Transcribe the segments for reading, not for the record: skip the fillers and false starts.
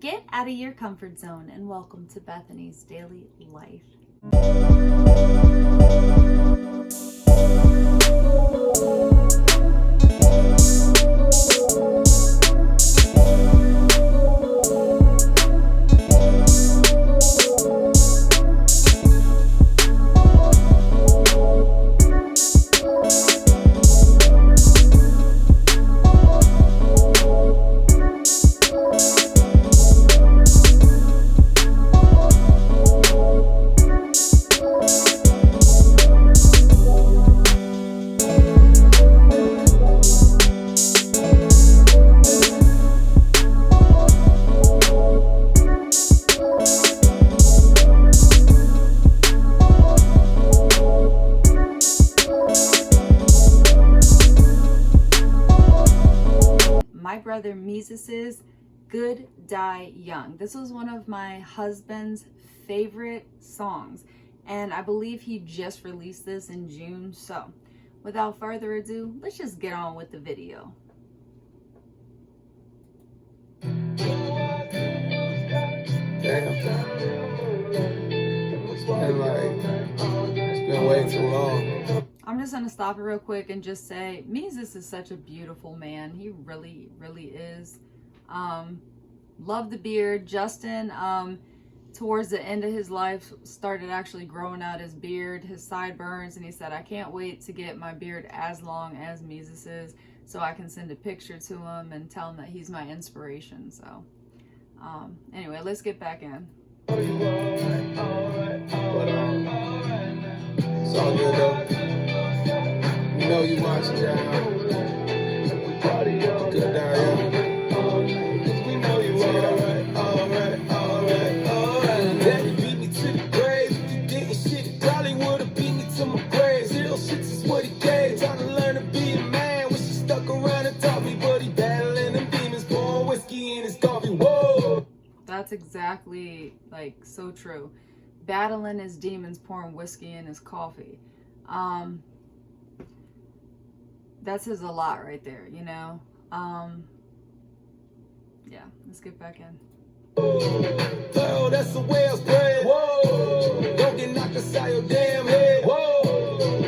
Get out of your comfort zone and welcome to Bethany's Daily Life. My brother Mesus's Good Die Young. This was one of my husband's favorite songs, and I believe he just released this in June. So without further ado, let's just get on with the video. Damn. And it's been way too long. I'm just gonna stop it real quick and just say Mesus is such a beautiful man. He really is. Love the beard. Justin towards the end of his life started actually growing out his beard, his sideburns, and he said, I can't wait to get my beard as long as Mesus's so I can send a picture to him and tell him that he's my inspiration. So anyway, let's get back in. But it's all good though. You know you watching down. Good Die Young. We know you alright. Daddy beat me to the grave. If you didn't shit, probably would've beat me to my grave. 0 shits is what he gave. Trying to learn to be a man. Wish he stuck around and taught me, but he battling them demons, pouring whiskey in his coffee. Whoa! That's exactly, like, so true. Battling his demons, pouring whiskey in his coffee. That says a lot right there, you know? Yeah, let's get back in. Oh, that's the way I spread. Whoa! Don't get knocked aside your damn head. Whoa!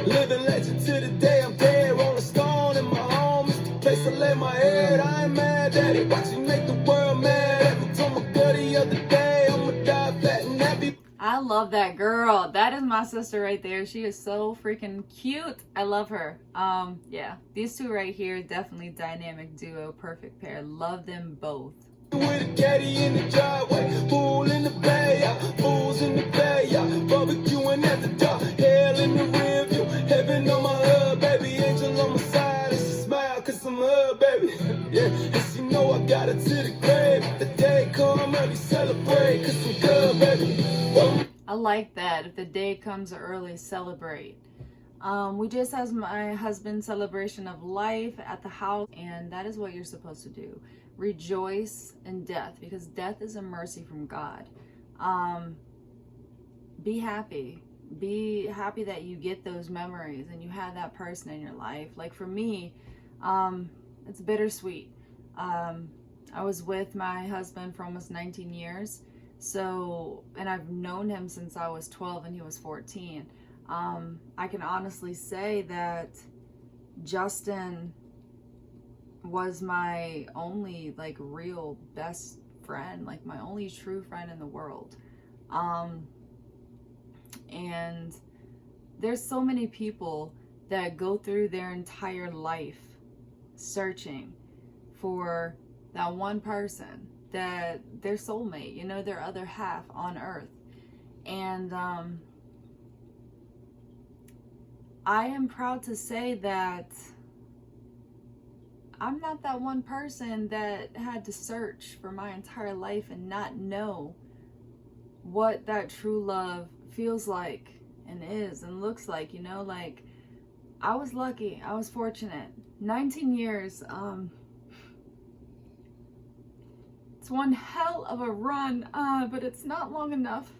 Living legend to the day I'm dead. Rolling stone in my home. It's the place I lay my head. I ain't mad at it. Watch you make the world mad. I told my girl the other day I'ma die fat and happy. I love that girl. That is my sister right there. She is so freaking cute. I love her. Yeah, these two right here, definitely dynamic duo, perfect pair. Love them both. With a caddy in the driveway, pool in the bay, fools in the bay, barbecuing at the door, hell in the rear view, heaven on my hood, baby, angel on my side, and she smile cause I'm her, baby, yeah, and she know I got her to the grave, the day come early, celebrate, cause I'm good, baby. Whoa. I like that. If the day comes early, celebrate. We just had my husband's celebration of life at the house, and that is what you're supposed to do. Rejoice in death, because death is a mercy from God. Be happy. Be happy that you get those memories and you have that person in your life. Like for me, it's bittersweet. I was with my husband for almost 19 years. So, and I've known him since I was 12 and he was 14. I can honestly say that Justin was my only like real best friend, like my only true friend in the world. And there's so many people that go through their entire life searching for that one person, that their soulmate, you know, their other half on earth. And I am proud to say that I'm not that one person that had to search for my entire life and not know what that true love feels like and is and looks like, you know. Like, I was lucky, I was fortunate. 19 years, it's one hell of a run, but it's not long enough,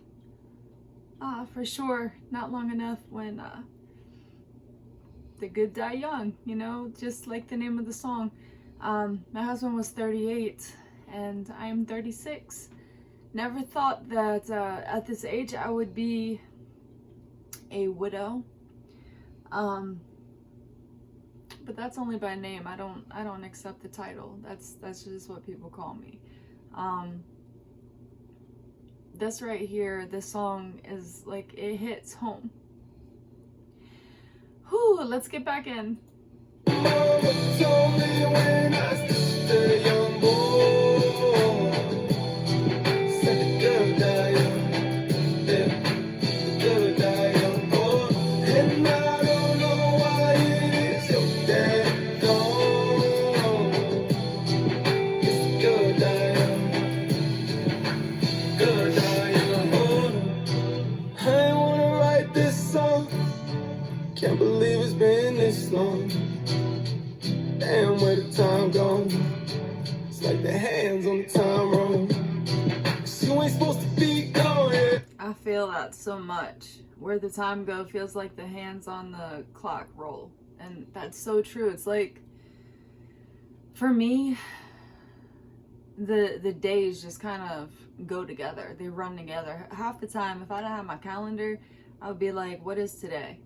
for sure, not long enough when the good die young, you know, just like the name of the song. My husband was 38 and I am 36. Never thought that at this age I would be a widow. But that's only by name. I don't accept the title. That's just what people call me. This right here, this song is like, it hits home. Whew, let's get back in. Mama told me when I was just a young boy, said the girl die young, yeah, the girl die young boy. And I don't know why it is your dad gone. It's the girl die young boy. I ain't wanna write this song, can't believe it's been this long. Damn, where the time gone? It's like the hands on the time roll. 'Cause you ain't supposed to be gone. Yeah. I feel that so much. Where the time go feels like the hands on the clock roll. And that's so true. It's like, for me, the days just kind of go together. They run together. Half the time, if I don't have my calendar, I would be like, what is today?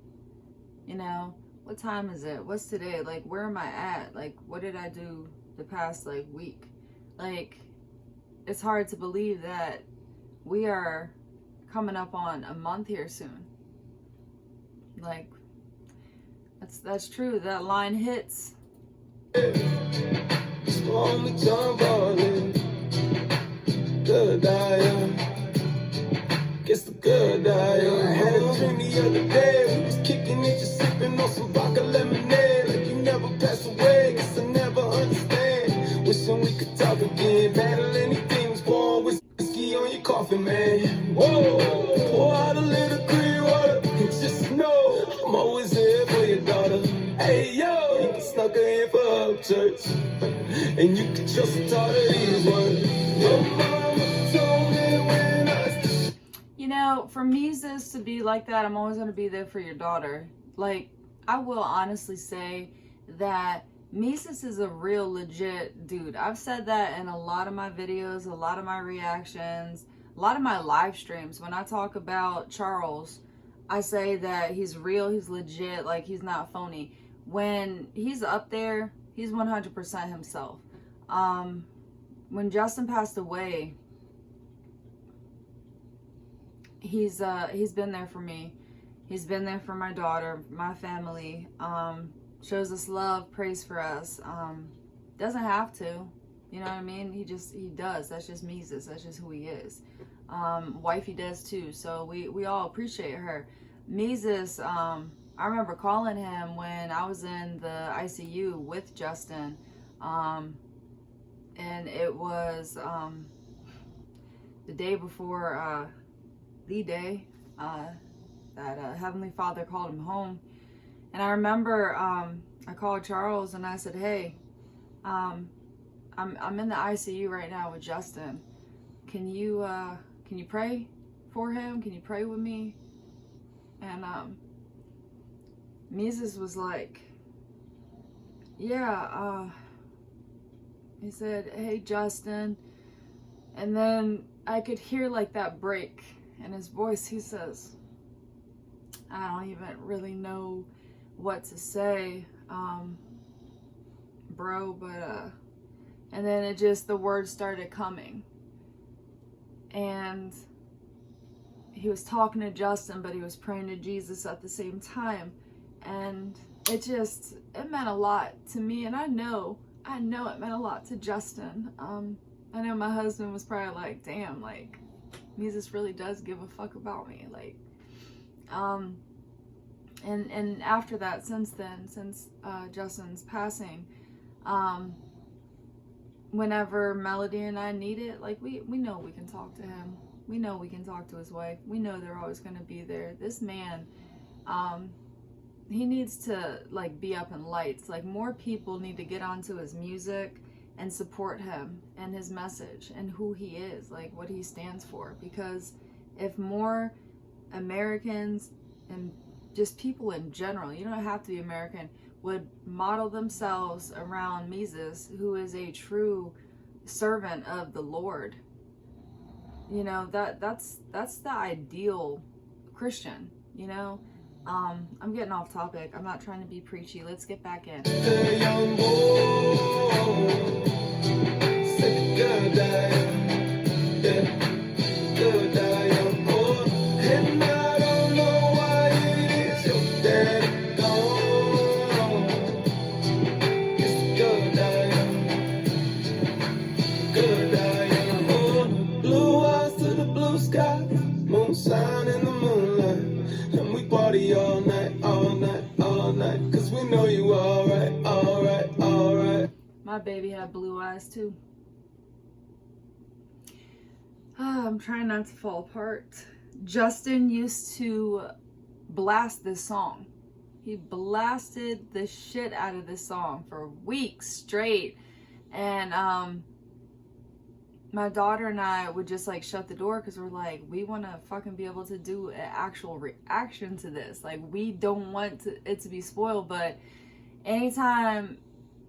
You know? What time is it? What's today? Like, where am I at? Like, what did I do the past, like, week? Like, it's hard to believe that we are coming up on a month here soon. Like, that's true. That line hits. It's only John Ballin'. Good die young. Guess the good die young. I had a dream the other day. We was kicking it, just sipping on some vodka lemonade. Like you never pass away. Guess I never understand. Wishing we could talk again. Battle anything was born. Whiskey on your coffin, man. Whoa. Pour out a little clear water. And just know I'm always here for your daughter. Hey, yo. You can snuck her in for her church. And you can trust her taught her these words. Your mama told me when I was... You know, for Mesus to be like that, I'm always going to be there for your daughter. Like, I will honestly say that Mesus is a real legit dude. I've said that in a lot of my videos, a lot of my reactions, a lot of my live streams. When I talk about Charles, I say that he's real, he's legit, like he's not phony. When he's up there, he's 100% himself. When Justin passed away, he's been there for me. He's been there for my daughter, my family. Shows us love, prays for us. Doesn't have to, you know what I mean? He does. That's just Mesus. That's just who he is. Wifey does too. So we all appreciate her. Mesus, I remember calling him when I was in the ICU with Justin. And it was the day before the day that Heavenly Father called him home. And I remember I called Charles and I said, hey, I'm in the ICU right now with Justin. Can you pray for him? Can you pray with me? And Mesus was like, yeah. He said, hey, Justin. And then I could hear like that break in his voice. He says, I don't even really know what to say, bro, but and then the words started coming, and he was talking to Justin, but he was praying to Jesus at the same time, and it meant a lot to me, and I know it meant a lot to Justin. I know my husband was probably like, damn, like, Mesus really does give a fuck about me, like, and after that, since Justin's passing, whenever Melody and I need it, like, we know we can talk to him. We know we can talk to his wife. We know they're always going to be there. This man, he needs to, like, be up in lights. Like, more people need to get onto his music and support him and his message and who he is, like, what he stands for. Because if more Americans and just people in general, you don't have to be American, would model themselves around Mesus, who is a true servant of the Lord. You know, that's the ideal Christian, you know. I'm getting off topic. I'm not trying to be preachy. Let's get back in. Moonshine in the moonlight, and we party all night, all night, all night, cause we know you alright, alright, alright. My baby had blue eyes too. I'm trying not to fall apart. Justin used to blast this song. He blasted the shit out of this song for weeks straight. And my daughter and I would just like shut the door because we're like, we want to fucking be able to do an actual reaction to this. Like, we don't want it to be spoiled. But anytime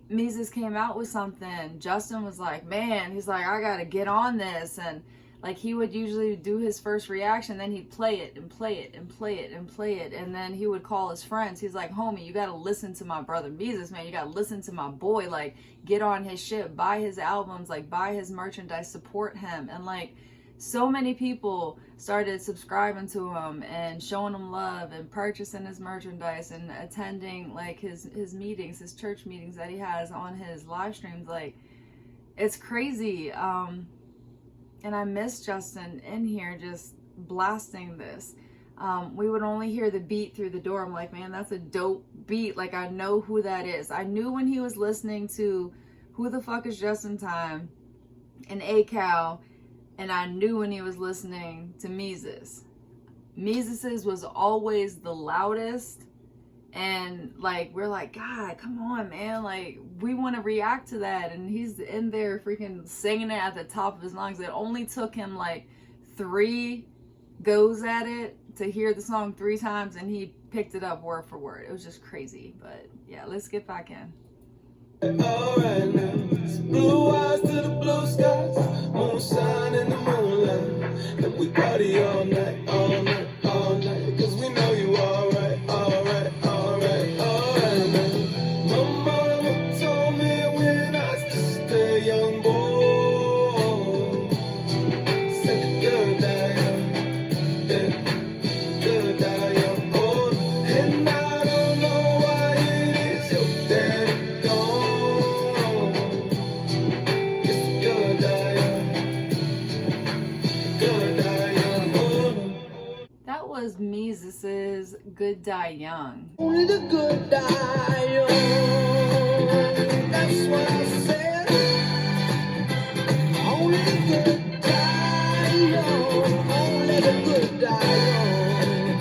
Mesus came out with something, Justin was like, man, he's like, I gotta get on this. And like, he would usually do his first reaction, then he'd play it and play it and play it and play it, and then he would call his friends. He's like, homie, you gotta listen to my brother Mesus, man. You gotta listen to my boy. Like, get on his shit, buy his albums, like, buy his merchandise, support him. And like, so many people started subscribing to him and showing him love and purchasing his merchandise and attending like his meetings, his church meetings that he has on his live streams. Like, it's crazy. And I miss Justin in here just blasting this. We would only hear the beat through the door. I'm like, man, that's a dope beat. Like, I know who that is. I knew when he was listening to Who the Fuck is Justin Time and A-Cal, and I knew when he was listening to Mesus. Mesus's was always the loudest. And like, we're like, God, come on, man. Like, we want to react to that. And he's in there freaking singing it at the top of his lungs. It only took him like 3 goes at it to hear the song 3 times, and he picked it up word for word. It was just crazy. But yeah, let's get back in. Alright now, blue eyes to the blue skies, moonshine in the moonlight, and we party all night, all night, all night, cause we know you alright, alright, alright, alright now. My mama told me when I was just a young boy, said good I am, good I am, oh, and I don't know why it is your daddy gone. That was Mesus's Good Die Young. Only the good die young. That's what I said. Only the good die young. Only the good die young.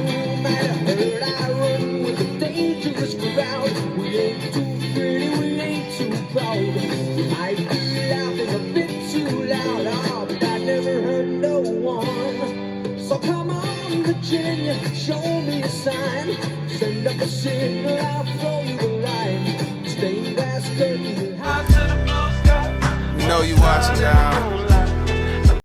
You might have heard I run with a dangerous crowd. We ain't too pretty, we ain't too proud. We might be laughing a bit too loud. Oh, but I never hurt no one. So come on, Virginia, show me a sign. Send up a signal, I'll throw you a line. Stained glass curtains and high to the blue sky. We know you watching now.